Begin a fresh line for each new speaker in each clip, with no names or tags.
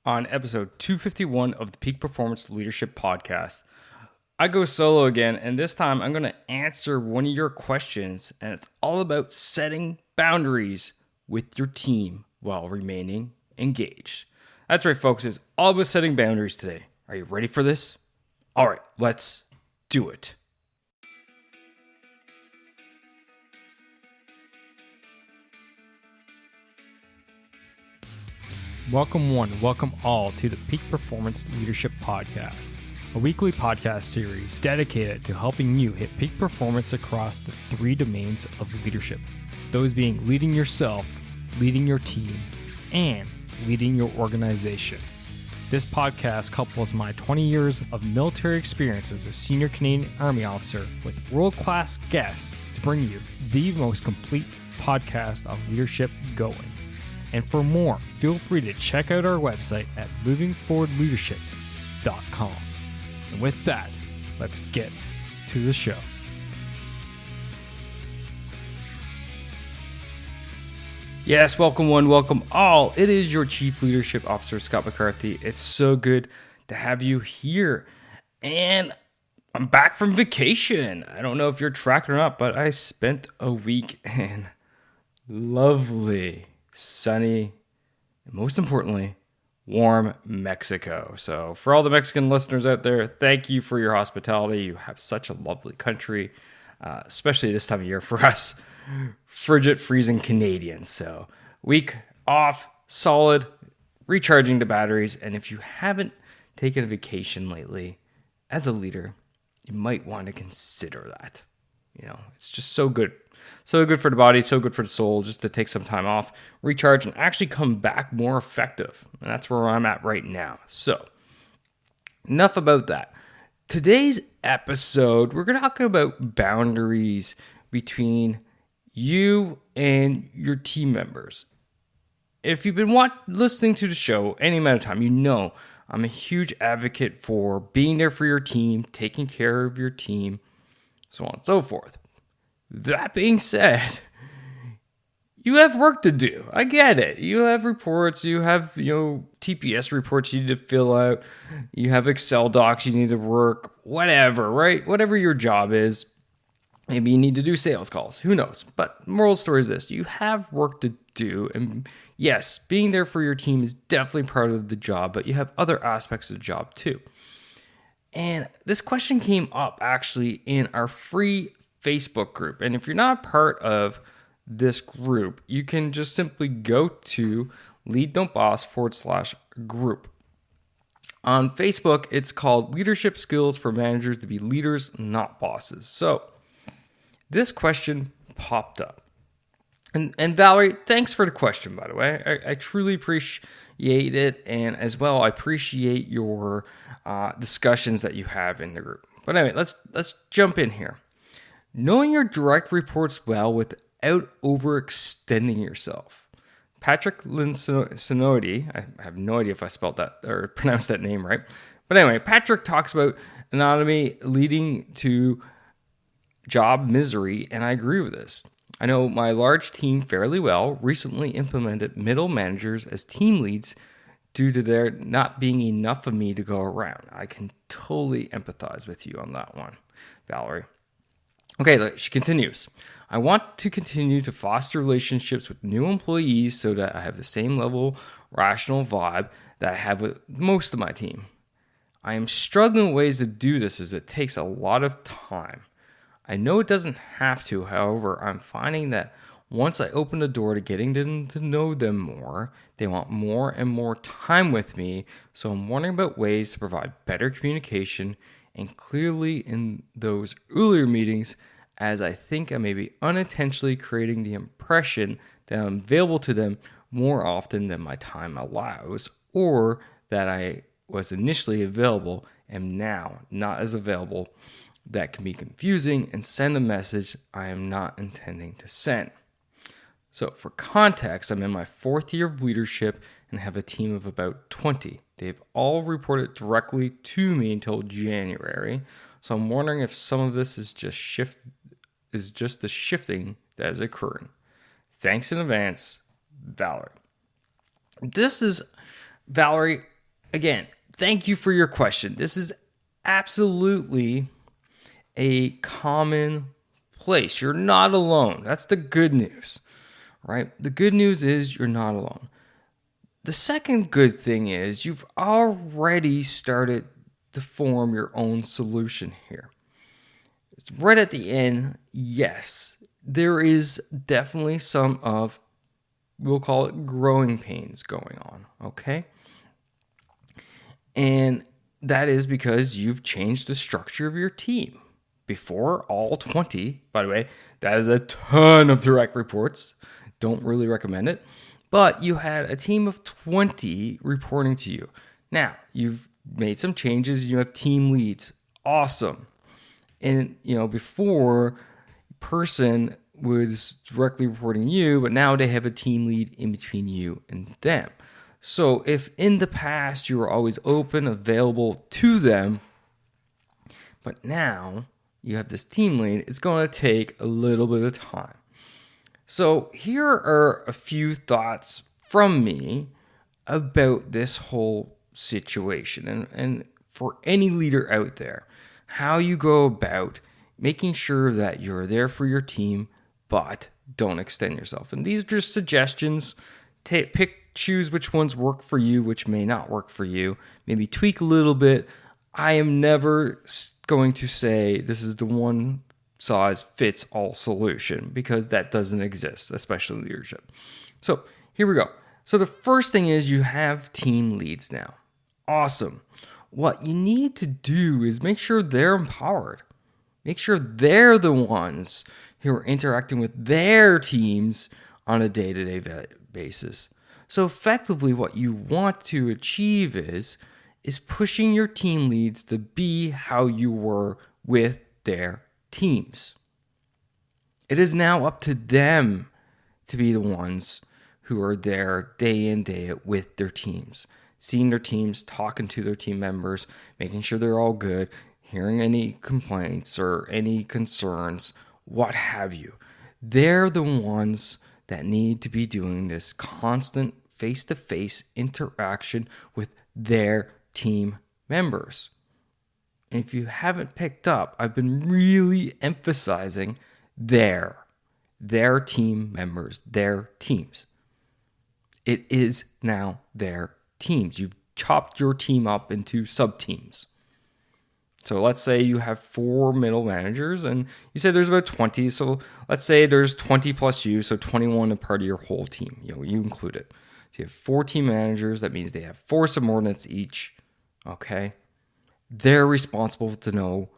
on episode 251 of the Peak Performance Leadership Podcast. I go solo again, and this time I'm going to answer one of your questions, and it's all about setting boundaries with your team while remaining engaged. That's right, folks. It's all about setting boundaries today. Are you ready for this? All right, let's do it. Welcome one, welcome all to the Peak Performance Leadership Podcast, a weekly podcast series dedicated to helping you hit peak performance across the three domains of leadership. Those being leading yourself, leading your team, and leading your organization. This podcast couples my 20 years of military experience as a senior Canadian Army officer with world-class guests to bring you the most complete podcast of leadership going. And for more, feel free to check out our website at movingforwardleadership.com. And with that, let's get to the show. Yes, welcome one, welcome all. It is your Chief Leadership Officer, Scott McCarthy. It's so good to have you here. And I'm back from vacation. I don't know if you're tracking or not, but I spent a week in lovely, sunny, and most importantly, warm Mexico. So for all the Mexican listeners out there, thank you for your hospitality. You have such a lovely country, especially this time of year for us frigid, freezing Canadians. So week off, solid, recharging the batteries. And if you haven't taken a vacation lately, as a leader, you might want to consider that. You know, it's just so good. So good for the body, so good for the soul, just to take some time off, recharge, and actually come back more effective. And that's where I'm at right now. So, enough about that. Today's episode, we're going to talk about boundaries between you and your team members. If you've been listening to the show any amount of time, you know I'm a huge advocate for being there for your team, taking care of your team, so on and so forth. That being said, you have work to do. I get it. You have reports. You have, TPS reports you need to fill out. You have Excel docs you need to work. Whatever, right? Whatever your job is. Maybe you need to do sales calls. Who knows? But moral story is this. You have work to do. And yes, being there for your team is definitely part of the job, but you have other aspects of the job too. And this question came up actually in our free Facebook group. And if you're not part of this group, you can just simply go to lead.boss/group. On Facebook, it's called Leadership Skills for Managers to be Leaders, Not Bosses. So this question popped up. And Valerie, thanks for the question, by the way. I truly appreciate it. And as well, I appreciate your discussions that you have in the group. But anyway, let's jump in here. Knowing your direct reports well without overextending yourself. Patrick Lencioni, I have no idea if I spelled that or pronounced that name right. But anyway, Patrick talks about anonymity leading to job misery, and I agree with this. I know my large team fairly well, recently implemented middle managers as team leads due to there not being enough of me to go around. I can totally empathize with you on that one, Valerie. Okay, she continues. I want to continue to foster relationships with new employees so that I have the same level rational vibe that I have with most of my team. I am struggling with ways to do this as it takes a lot of time. I know it doesn't have to, however, I'm finding that once I open the door to getting them to know them more, they want more and more time with me, so I'm wondering about ways to provide better communication and clearly in those earlier meetings, as I think I may be unintentionally creating the impression that I'm available to them more often than my time allows, or that I was initially available and now not as available. That can be confusing and send a message I am not intending to send. So for context, I'm in my fourth year of leadership and have a team of about 20. They've all reported directly to me until January. So I'm wondering if some of this is just the shifting that is occurring. Thanks in advance, Valerie. This is, Valerie, again, thank you for your question. This is absolutely a common place. You're not alone. That's the good news, right? The good news is you're not alone. The second good thing is you've already started to form your own solution here. It's right at the end, yes, there is definitely some of, we'll call it growing pains going on, okay? And that is because you've changed the structure of your team. Before, all 20, by the way, that is a ton of direct reports. Don't really recommend it. But you had a team of 20 reporting to you. Now, you've made some changes. You have team leads. Awesome. And, before, person was directly reporting you, but now they have a team lead in between you and them. So if in the past you were always open, available to them, but now you have this team lead, it's going to take a little bit of time. So here are a few thoughts from me about this whole situation. And for any leader out there, how you go about making sure that you're there for your team, but don't extend yourself. And these are just suggestions. Choose which ones work for you, which may not work for you. Maybe tweak a little bit. I am never going to say this is the one size fits all solution, because that doesn't exist, especially leadership. So here we go. So the first thing is you have team leads now. Awesome. What you need to do is make sure they're empowered. Make sure they're the ones who are interacting with their teams on a day-to-day basis. So effectively what you want to achieve is pushing your team leads to be how you were with their teams. It is now up to them to be the ones who are there day in, day out with their teams, seeing their teams, talking to their team members, making sure they're all good, hearing any complaints or any concerns, what have you. They're the ones that need to be doing this constant face-to-face interaction with their team members. And if you haven't picked up, I've been really emphasizing their team members, their teams. It is now their teams. You've chopped your team up into sub-teams. So let's say you have 4 middle managers and you say there's about 20. So let's say there's 20 plus you, so 21 are part of your whole team. You include it. So you have 4 team managers. That means they have 4 subordinates each. Okay. They're responsible to know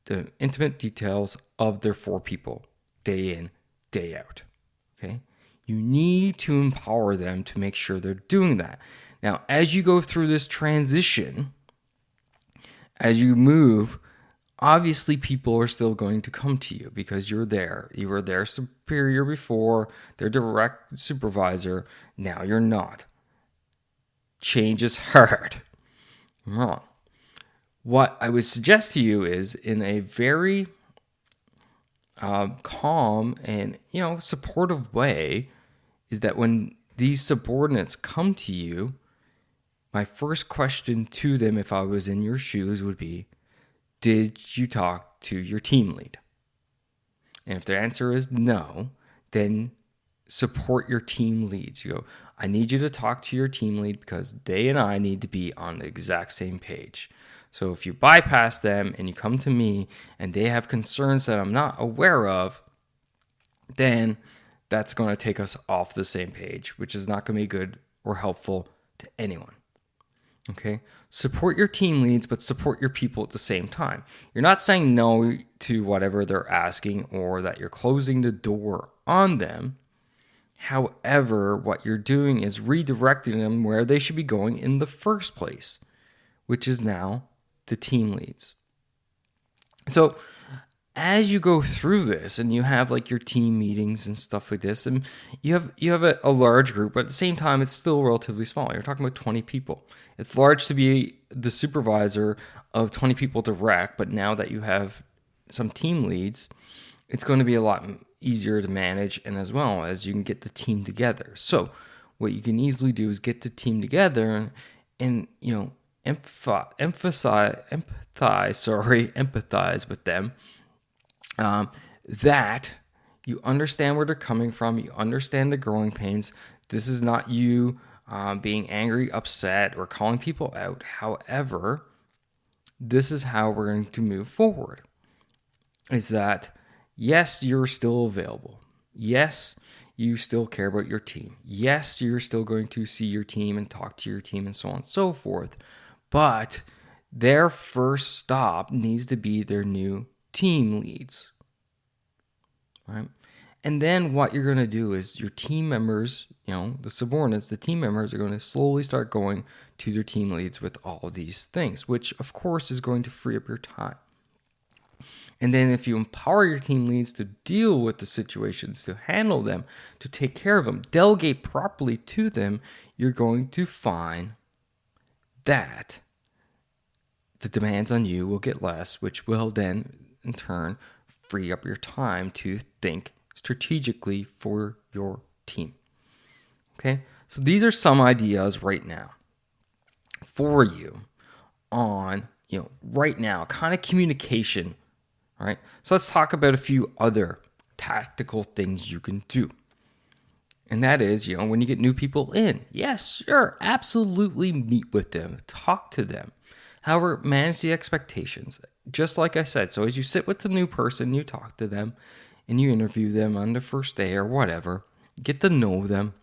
the intimate details of their 4 people day in, day out. Okay. You need to empower them to make sure they're doing that. Now, as you go through this transition, as you move, obviously people are still going to come to you because you're there. You were their superior before, their direct supervisor. Now you're not. Change is hard. I'm wrong. What I would suggest to you is, in a very calm and supportive way, is that when these subordinates come to you, my first question to them, if I was in your shoes, would be, did you talk to your team lead? And if the answer is no, then support your team leads. You go, I need you to talk to your team lead because they and I need to be on the exact same page. So if you bypass them and you come to me and they have concerns that I'm not aware of, then that's going to take us off the same page, which is not going to be good or helpful to anyone. Okay, support your team leads, but support your people at the same time. You're not saying no to whatever they're asking or that you're closing the door on them. However, what you're doing is redirecting them where they should be going in the first place, which is now the team leads. So as you go through this and you have like your team meetings and stuff like this, and you have a large group, but at the same time, it's still relatively small. You're talking about 20 people. It's large to be the supervisor of 20 people direct, but now that you have some team leads, it's going to be a lot easier to manage, and as well as you can get the team together. So what you can easily do is get the team together and empathize with them, that you understand where they're coming from, you understand the growing pains. This is not you being angry, upset, or calling people out. However, this is how we're going to move forward. Is that, yes, you're still available. Yes, you still care about your team. Yes, you're still going to see your team and talk to your team and so on and so forth. But their first stop needs to be their new team leads. Right? And then what you're going to do is your team members, the subordinates, the team members are going to slowly start going to their team leads with all of these things, which of course is going to free up your time. And then if you empower your team leads to deal with the situations, to handle them, to take care of them, delegate properly to them, you're going to find that the demands on you will get less, which will then in turn free up your time to think strategically for your team. Okay, so these are some ideas right now for you on, right now, kind of communication. All right, so let's talk about a few other tactical things you can do. And that is, when you get new people in, yes, sure, absolutely meet with them, talk to them. However, manage the expectations. Just like I said, so as you sit with the new person, you talk to them and you interview them on the first day or whatever, get to know them.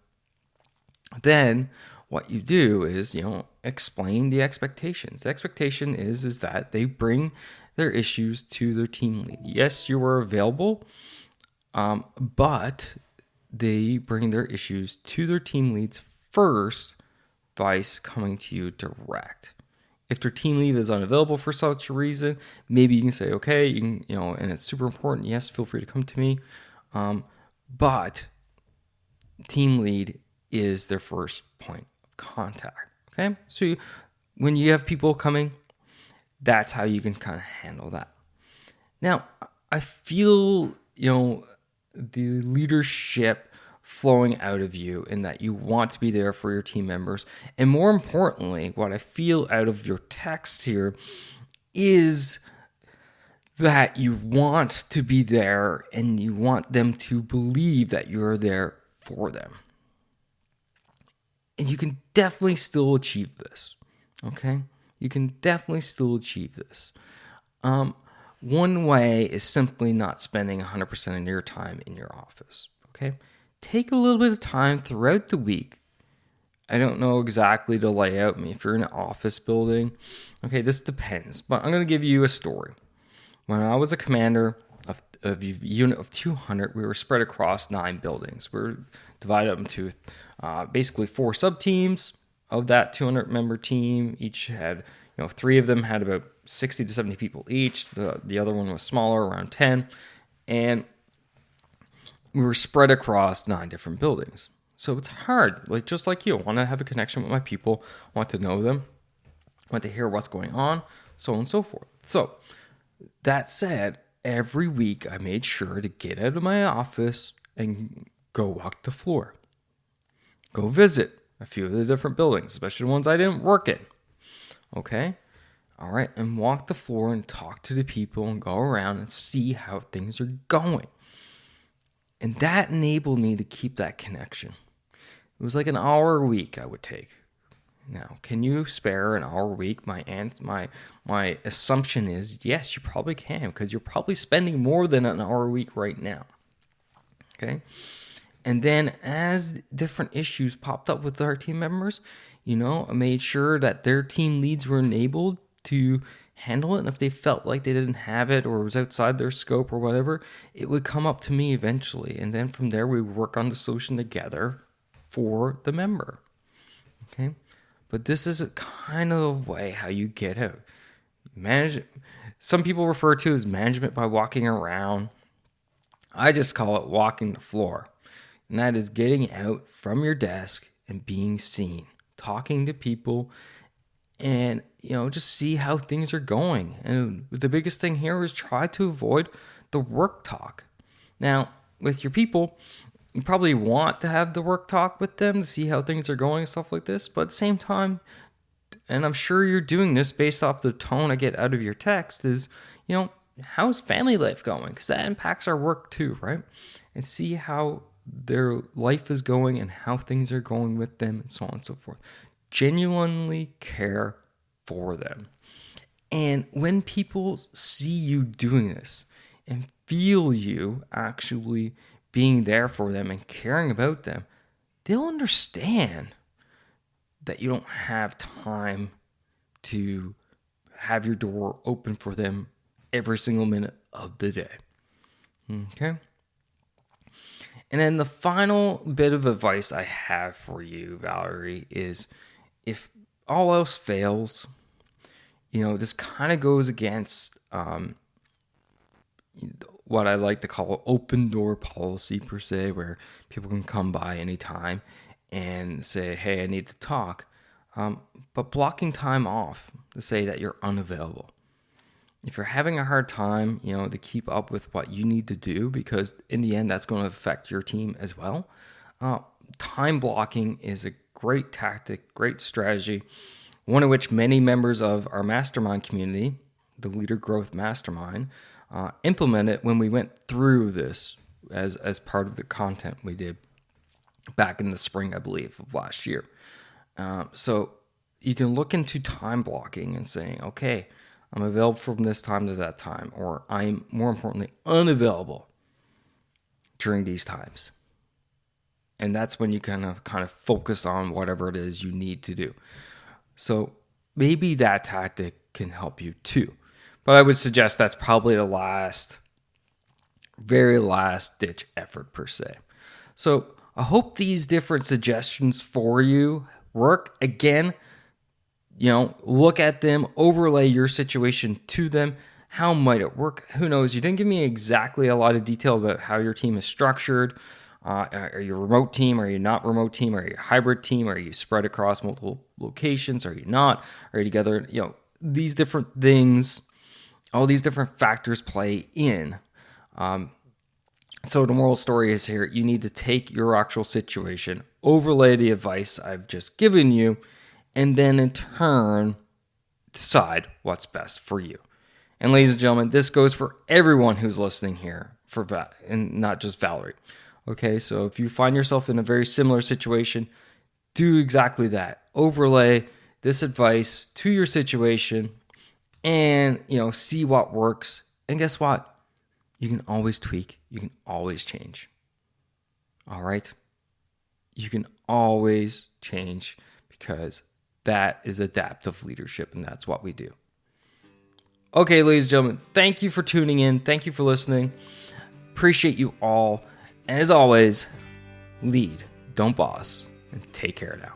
Then what you do is, explain the expectations. The expectation is that they bring their issues to their team lead. Yes, you are available, but they bring their issues to their team leads first, vice coming to you direct. If their team lead is unavailable for such a reason, maybe you can say, okay, you can, and it's super important. Yes, feel free to come to me. But team lead is their first point of contact. Okay, so when you have people coming, that's how you can kind of handle that. Now, I feel, the leadership flowing out of you and that you want to be there for your team members. And more importantly, what I feel out of your text here is that you want to be there and you want them to believe that you're there for them. And you can definitely still achieve this, okay? You can definitely still achieve this. One way is simply not spending 100% of your time in your office, okay? Take a little bit of time throughout the week. I don't know exactly the layout. I mean, if you're in an office building, okay, this depends. But I'm going to give you a story. When I was a commander of a unit of 200, we were spread across 9 buildings. We were divided up into basically 4 sub-teams of that 200-member team. Each had, 3 of them had about 60 to 70 people each. The other one was smaller, around 10. And we were spread across 9 different buildings. So it's hard, just like you. I want to have a connection with my people, I want to know them, I want to hear what's going on, so on and so forth. So that said, every week I made sure to get out of my office and go walk the floor. Go visit a few of the different buildings, especially the ones I didn't work in. Okay? All right, and walk the floor and talk to the people and go around and see how things are going. And that enabled me to keep that connection. It was like an hour a week I would take. Now, can you spare an hour a week? My assumption is yes, you probably can, because you're probably spending more than an hour a week right now. Okay? And then as different issues popped up with our team members, I made sure that their team leads were enabled to handle it. And if they felt like they didn't have it or it was outside their scope or whatever, it would come up to me eventually. And then from there, we would work on the solution together for the member. Okay? But this is a kind of way how you get out. Some people refer to it as management by walking around. I just call it walking the floor. And that is getting out from your desk and being seen, talking to people, and just see how things are going. And the biggest thing here is try to avoid the work talk. Now, with your people, you probably want to have the work talk with them to see how things are going and stuff like this, but at the same time, and I'm sure you're doing this based off the tone I get out of your text, is, how's family life going? Because that impacts our work too, right? And see how their life is going and how things are going with them and so on and so forth. Genuinely care for them. And when people see you doing this and feel you actually being there for them and caring about them, they'll understand that you don't have time to have your door open for them every single minute of the day. Okay? And then the final bit of advice I have for you, Valerie, is if all else fails, this kind of goes against what I like to call open door policy per se, where people can come by anytime and say, hey, I need to talk. But blocking time off to say that you're unavailable. If you're having a hard time, to keep up with what you need to do, because in the end, that's going to affect your team as well. Time blocking is a great tactic, great strategy, one of which many members of our mastermind community, the Leader Growth Mastermind, implemented when we went through this as part of the content we did back in the spring, I believe, of last year. So you can look into time blocking and saying, okay, I'm available from this time to that time, or I'm, more importantly, unavailable during these times. And that's when you kind of focus on whatever it is you need to do. So maybe that tactic can help you too. But I would suggest that's probably the very last ditch effort per se. So I hope these different suggestions for you work. Again, look at them, overlay your situation to them. How might it work? Who knows? You didn't give me exactly a lot of detail about how your team is structured. Are you a remote team? Are you not remote team? Are you a hybrid team? Are you spread across multiple locations? Are you not? Are you together? These different things, all these different factors play in. So the moral story is here, you need to take your actual situation, overlay the advice I've just given you, and then in turn, decide what's best for you. And ladies and gentlemen, this goes for everyone who's listening here, and not just Valerie. Okay, so if you find yourself in a very similar situation, do exactly that. Overlay this advice to your situation and, see what works. And guess what? You can always tweak. You can always change. All right? You can always change, because that is adaptive leadership, and that's what we do. Okay, ladies and gentlemen, thank you for tuning in. Thank you for listening. Appreciate you all. And as always, lead, don't boss, and take care now.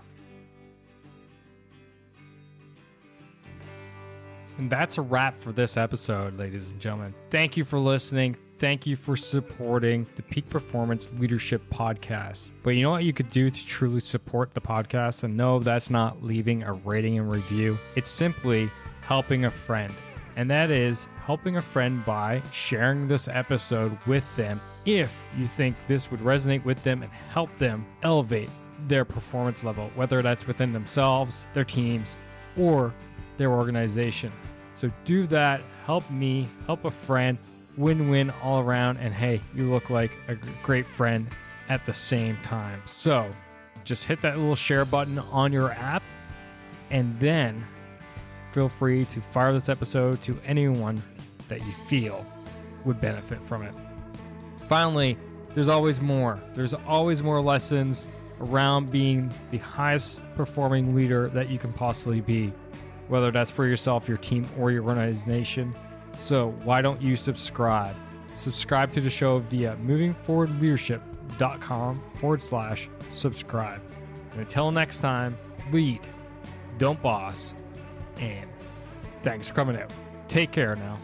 And that's a wrap for this episode, ladies and gentlemen. Thank you for listening. Thank you for supporting the Peak Performance Leadership Podcast. But you know what you could do to truly support the podcast? And no, that's not leaving a rating and review. It's simply helping a friend. And that is helping a friend by sharing this episode with them if you think this would resonate with them and help them elevate their performance level, whether that's within themselves, their teams, or their organization. So do that. Help me, help a friend, win-win all around. And hey, you look like a great friend at the same time. So just hit that little share button on your app, and then feel free to fire this episode to anyone that you feel would benefit from it. Finally, there's always more. There's always more lessons around being the highest performing leader that you can possibly be, whether that's for yourself, your team, or your organization. So why don't you subscribe? Subscribe to the show via movingforwardleadership.com/subscribe. And until next time, lead, don't boss, and thanks for coming out. Take care now.